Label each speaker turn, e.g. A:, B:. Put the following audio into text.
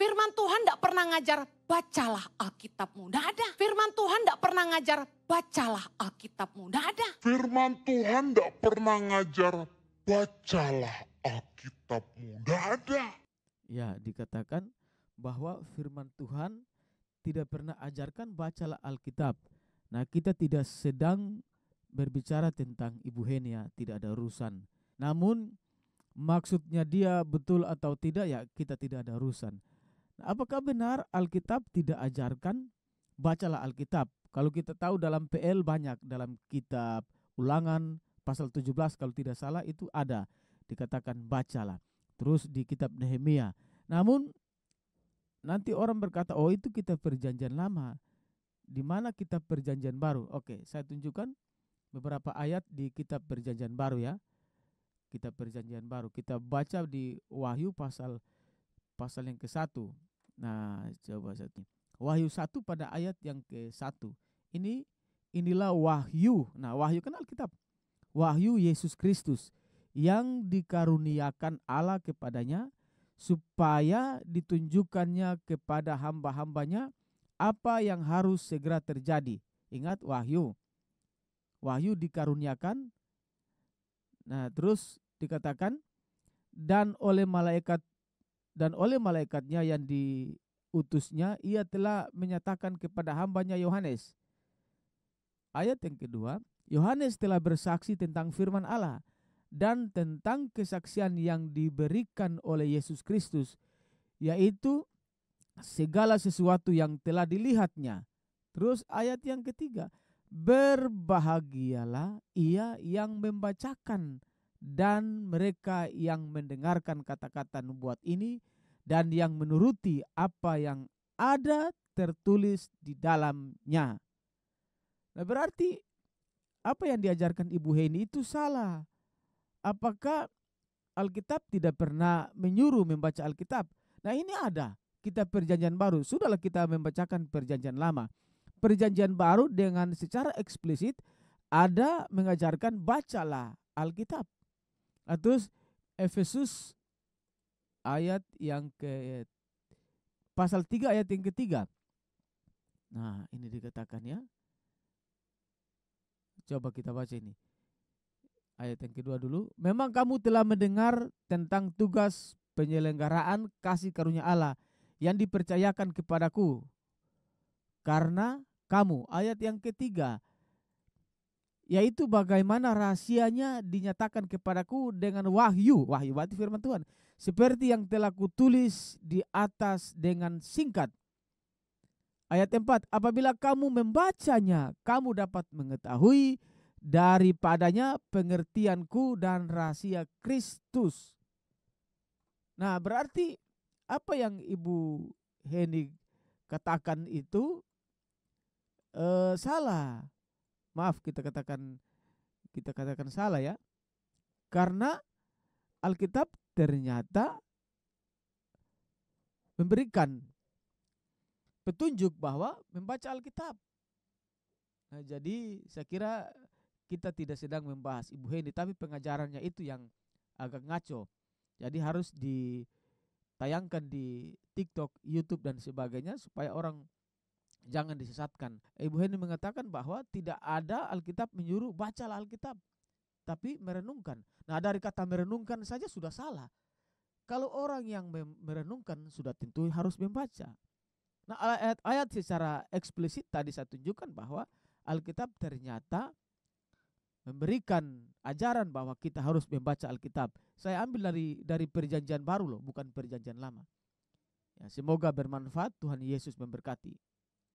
A: Firman Tuhan tidak pernah ngajar, bacalah Alkitabmu. Tidak ada. Firman Tuhan tidak pernah ngajar, bacalah Alkitabmu. Tidak ada.
B: Firman Tuhan tidak pernah ngajar, bacalah Alkitabmu. Tidak ada.
C: Ya, dikatakan bahwa firman Tuhan tidak pernah ajarkan bacalah Alkitab. Nah, kita tidak sedang berbicara tentang Ibu Henia, tidak ada urusan. Namun maksudnya dia betul atau tidak, ya kita tidak ada urusan. Nah, apakah benar Alkitab tidak ajarkan bacalah Alkitab? Kalau kita tahu dalam PL banyak, dalam kitab Ulangan pasal 17 kalau tidak salah itu ada dikatakan bacalah. Terus di kitab Nehemia. Namun nanti orang berkata, oh itu kitab perjanjian lama. Di mana kitab perjanjian baru? Oke, saya tunjukkan beberapa ayat di kitab perjanjian baru ya. Kitab perjanjian baru. Kita baca di Wahyu pasal yang ke-1. Nah, coba satu. Wahyu 1 pada ayat yang ke-1. Inilah wahyu. Nah, wahyu kan Alkitab. Wahyu Yesus Kristus yang dikaruniakan Allah kepadanya supaya ditunjukkannya kepada hamba-hambanya apa yang harus segera terjadi. Ingat wahyu. Wahyu dikaruniakan. Nah, terus dikatakan dan oleh malaikatnya yang diutusnya ia telah menyatakan kepada hambanya Yohanes. Ayat yang kedua, Yohanes telah bersaksi tentang firman Allah dan tentang kesaksian yang diberikan oleh Yesus Kristus, yaitu segala sesuatu yang telah dilihatnya. Terus ayat yang ketiga, berbahagialah ia yang membacakan dan mereka yang mendengarkan kata-kata nubuat ini dan yang menuruti apa yang ada tertulis di dalamnya. Nah, berarti apa yang diajarkan Ibu Heni itu salah. Apakah Alkitab tidak pernah menyuruh membaca Alkitab? Nah, ini ada kitab perjanjian baru. Sudahlah kita membacakan perjanjian lama. Perjanjian baru dengan secara eksplisit ada mengajarkan bacalah Alkitab. Terus Efesus ayat yang pasal 3 ayat yang ketiga. Nah, ini dikatakan ya. Coba kita baca ini. Ayat yang kedua dulu. Memang kamu telah mendengar tentang tugas penyelenggaraan kasih karunia Allah yang dipercayakan kepadaku. Karena kamu, ayat yang ketiga, yaitu bagaimana rahasianya dinyatakan kepadaku dengan wahyu. Wahyu berarti firman Tuhan. Seperti yang telah kutulis di atas dengan singkat. Ayat 4, apabila kamu membacanya, kamu dapat mengetahui daripadanya pengertianku dan rahasia Kristus. Nah, berarti apa yang Ibu Heni katakan itu salah. Maaf, kita katakan salah ya. Karena Alkitab ternyata memberikan petunjuk bahwa membaca Alkitab. Nah, jadi saya kira kita tidak sedang membahas Ibu Heni, tapi pengajarannya itu yang agak ngaco. Jadi harus ditayangkan di TikTok, YouTube dan sebagainya supaya orang jangan disesatkan. Ibu Heni mengatakan bahwa tidak ada Alkitab menyuruh bacalah Alkitab, tapi merenungkan. Nah, dari kata merenungkan saja sudah salah. Kalau orang yang merenungkan sudah tentu harus membaca. Nah, ayat-ayat secara eksplisit tadi saya tunjukkan bahwa Alkitab ternyata memberikan ajaran bahwa kita harus membaca Alkitab. Saya ambil dari perjanjian baru loh, bukan perjanjian lama. Ya, semoga bermanfaat. Tuhan Yesus memberkati.